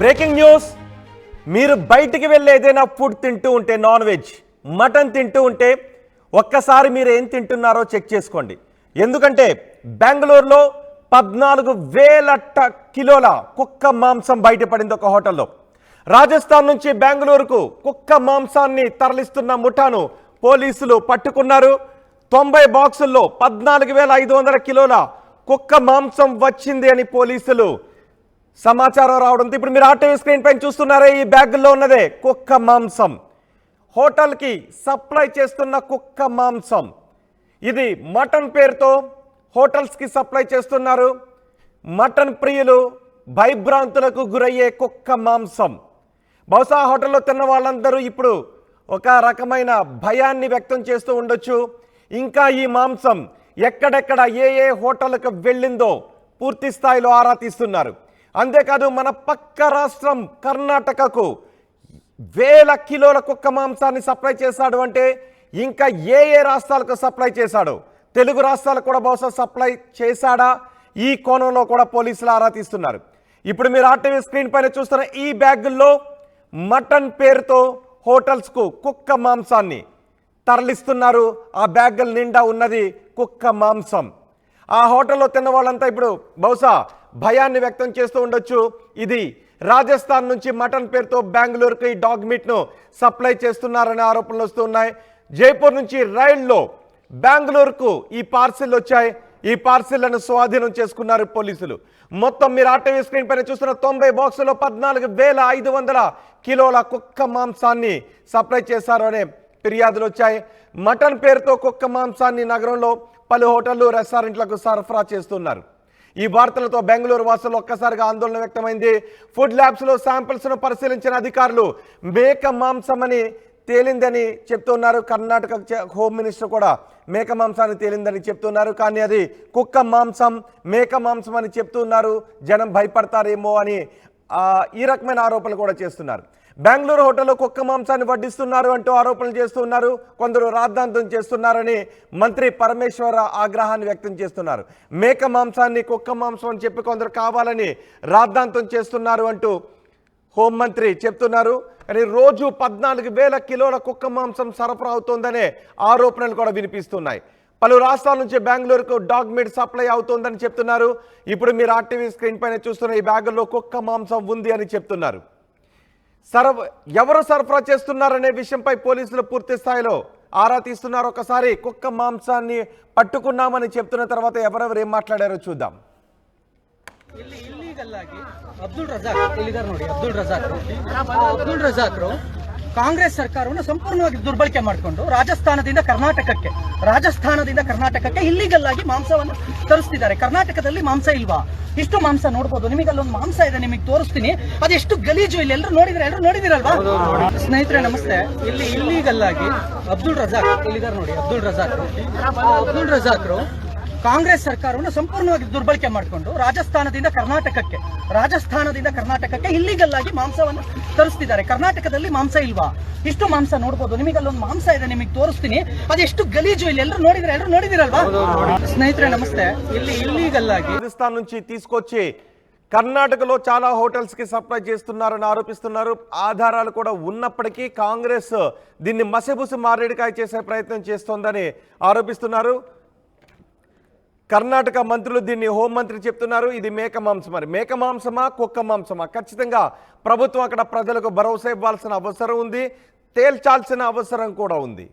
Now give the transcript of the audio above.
Breaking news. మీరు బయటికి వెళ్ళి ఏదైనా ఫుడ్ తింటూ ఉంటే, నాన్ వెజ్ మటన్ తింటూ ఉంటే ఒక్కసారి మీరు ఏం తింటున్నారో చెక్ చేసుకోండి. ఎందుకంటే బెంగళూరులో 14,000 కిలోల కుక్క మాంసం బయటపడింది ఒక హోటల్లో. రాజస్థాన్ నుంచి బెంగళూరుకు కుక్క మాంసాన్ని తరలిస్తున్న ముఠాను పోలీసులు పట్టుకున్నారు. 90 బాక్సుల్లో 14,500 కిలోల కుక్క మాంసం వచ్చింది అని పోలీసులు సమాచారం రావడంతో ఇప్పుడు మీరు ఆర్టీవీ స్క్రీన్ పైన చూస్తున్నారే, ఈ బ్యాగుల్లో ఉన్నదే కుక్క మాంసం. హోటల్కి సప్లై చేస్తున్న కుక్క మాంసం. ఇది మటన్ పేరుతో హోటల్స్కి సప్లై చేస్తున్నారు. మటన్ ప్రియులు భయభ్రాంతులకు గురయ్యే కుక్క మాంసం. బహుశా హోటల్లో తిన్న వాళ్ళందరూ ఇప్పుడు ఒక రకమైన భయాన్ని వ్యక్తం చేస్తూ ఉండొచ్చు. ఇంకా ఈ మాంసం ఎక్కడెక్కడ ఏ హోటల్కి వెళ్ళిందో పూర్తి స్థాయిలో ఆరా తీస్తున్నారు. అంతేకాదు మన పక్క రాష్ట్రం కర్ణాటకకు 1000 కిలోల కుక్క మాంసాన్ని సప్లై చేశాడు అంటే ఇంకా ఏ రాష్ట్రాలకు సప్లై చేశాడు, తెలుగు రాష్ట్రాలకు కూడా బహుశా సప్లై చేశాడా, ఈ కోణంలో కూడా పోలీసులు ఆరా తీస్తున్నారు. ఇప్పుడు మీరు ఆర్టీవీ స్క్రీన్ పైన చూస్తున్న ఈ బ్యాగుల్లో మటన్ పేరుతో హోటల్స్కు కుక్క మాంసాన్ని తరలిస్తున్నారు. ఆ బ్యాగుల నిండా ఉన్నది కుక్క మాంసం. ఆ హోటల్లో తిన్న వాళ్ళంతా ఇప్పుడు బహుశా భయాన్ని వ్యక్తం చేస్తూ ఉండొచ్చు. ఇది రాజస్థాన్ నుంచి మటన్ పేరుతో బెంగళూరుకు ఈ డాగ్ మీట్ను సప్లై చేస్తున్నారనే ఆరోపణలు వస్తున్నాయి. జైపూర్ నుంచి రైల్లో బెంగళూరుకు ఈ పార్సిల్ వచ్చాయి. ఈ పార్సిళ్లను స్వాధీనం చేసుకున్నారు పోలీసులు. మొత్తం మీరు ఆర్టీవీ స్క్రీన్ పైన చూస్తున్న 90 బాక్సుల్లో 14,500 కిలోల కుక్క మాంసాన్ని సప్లై చేశారు అనే ఫిర్యాదులు వచ్చాయి. మటన్ పేరుతో కుక్క మాంసాన్ని నగరంలో పలు హోటళ్లు, రెస్టారెంట్లకు సరఫరా చేస్తున్నారు. ఈ వార్తలతో బెంగళూరు వాసులు ఒక్కసారిగా ఆందోళన వ్యక్తమైంది. ఫుడ్ ల్యాబ్స్లో శాంపిల్స్ను పరిశీలించిన అధికారులు మేక మాంసం అని తేలిందని చెప్తున్నారు. కర్ణాటక హోమ్ మినిస్టర్ కూడా మేక మాంసాన్ని తేలిందని చెప్తున్నారు. కానీ అది కుక్క మాంసం, మేక మాంసం అని చెప్తున్నారు. జనం భయపడతారేమో అని ఈ రకమైన ఆరోపణలు కూడా చేస్తున్నారు. బెంగళూరు హోటల్లో కుక్క మాంసాన్ని వడ్డిస్తున్నారు అంటూ ఆరోపణలు చేస్తున్నారు. కొందరు రాద్ధాంతం చేస్తున్నారని మంత్రి పరమేశ్వర ఆగ్రహాన్ని వ్యక్తం చేస్తున్నారు. మేక మాంసాన్ని కుక్క మాంసం అని చెప్పి కొందరు కావాలని రాద్ధాంతం చేస్తున్నారు అంటూ హోంమంత్రి చెప్తున్నారు. కానీ రోజు 14,000 కిలోల కుక్క మాంసం సరఫరా అవుతోందనే ఆరోపణలు కూడా వినిపిస్తున్నాయి. పలు రాష్ట్రాల నుంచి బెంగళూరుకు డాగ్ మీట్ సప్లై అవుతోందని చెప్తున్నారు. ఇప్పుడు మీరు ఆర్టీవీ స్క్రీన్ పైన చూస్తున్న ఈ బ్యాగుల్లో కుక్క మాంసం ఉంది అని చెప్తున్నారు. ఎవరు సరఫరా చేస్తున్నారనే విషయంపై పోలీసులు పూర్తి స్థాయిలో ఆరా తీస్తున్నారు. ఒకసారి కుక్క మాంసాన్ని పట్టుకున్నామని చెప్తున్న తర్వాత ఎవరెవరు ఏం మాట్లాడారో చూద్దాం. ಅಬ್ದುಲ್ ರಜಾಕ್ ಕಾಂಗ್ರೆಸ್ ಸರ್ಕಾರವನ್ನು ಸಂಪೂರ್ಣವಾಗಿ ದುರ್ಬಳಕೆ ಮಾಡಿಕೊಂಡು ರಾಜಸ್ಥಾನದಿಂದ ಕರ್ನಾಟಕಕ್ಕೆ ಇಲ್ಲಿಗಲ್ ಆಗಿ ಮಾಂಸವನ್ನು ತರಿಸ್ತಿದ್ದಾರೆ. ಕರ್ನಾಟಕದಲ್ಲಿ ಮಾಂಸ ಇಲ್ವಾ? ಇಷ್ಟು ಮಾಂಸ ನೋಡಬಹುದು. ನಿಮಗೆ ಅಲ್ಲೊಂದು ಮಾಂಸ ಇದೆ, ನಿಮಗೆ ತೋರಿಸ್ತೀನಿ. ಅದೆಷ್ಟು ಗಲೀಜು. ಇಲ್ಲಿ ಎಲ್ಲರೂ ನೋಡಿದಿರಲ್ವಾ? ಸ್ನೇಹಿತರೆ ನಮಸ್ತೆ. ಇಲ್ಲಿ ಇಲ್ಲಿಗಲ್ ಆಗಿ ಅಬ್ದುಲ್ ರಜಾಕ್ ಕಾಂಗ್ರೆಸ್ ಸರ್ಕಾರವನ್ನು ಸಂಪೂರ್ಣವಾಗಿ ದುರ್ಬಳಕೆ ಮಾಡಿಕೊಂಡು ರಾಜಸ್ಥಾನದಿಂದ ಕರ್ನಾಟಕಕ್ಕೆ ಇಲ್ಲಿಗಲ್ ಆಗಿ ಮಾಂಸವನ್ನು ತರಿಸ್ತಿದ್ದಾರೆ. ಕರ್ನಾಟಕದಲ್ಲಿ ಮಾಂಸ ಇಲ್ವಾ? ಇಷ್ಟು ಮಾಂಸ ನೋಡಬಹುದು. ನಿಮಗೆ ಅಲ್ಲೊಂದು ಮಾಂಸ ಇದೆ, ನಿಮಗೆ ತೋರಿಸ್ತೀನಿ. ಅದೆಷ್ಟು ಗಲೀಜು. ಇಲ್ಲಿ ಎಲ್ಲರೂ ನೋಡಿದಿರಲ್ವಾ? ಸ್ನೇಹಿತರೆ ನಮಸ್ತೆ. ಇಲ್ಲಿ ಇಲ್ಲಿಗಲ್ ಆಗಿ రాజస్థాన్ నుంచి తీసుకొచ్చి కర్ణాటకలో చాలా హోటల్స్ కి సప్లై చేస్తున్నారని ఆరోపిస్తున్నారు. ఆధారాలు కూడా ఉన్నప్పటికీ కాంగ్రెస్ దీన్ని మసిబుసి మారేడుకాయ చేసే ప్రయత్నం చేస్తోందని ఆరోపిస్తున్నారు. కర్ణాటక మంత్రులు దీన్ని హోంమంత్రి చెప్తున్నారు. ఇది మేక మాంసం. మరి మేక మాంసమా కుక్క మాంసమా? ఖచ్చితంగా ప్రభుత్వం అక్కడ ప్రజలకు భరోసా ఇవ్వాల్సిన అవసరం ఉంది, తేల్చాల్సిన అవసరం కూడా ఉంది.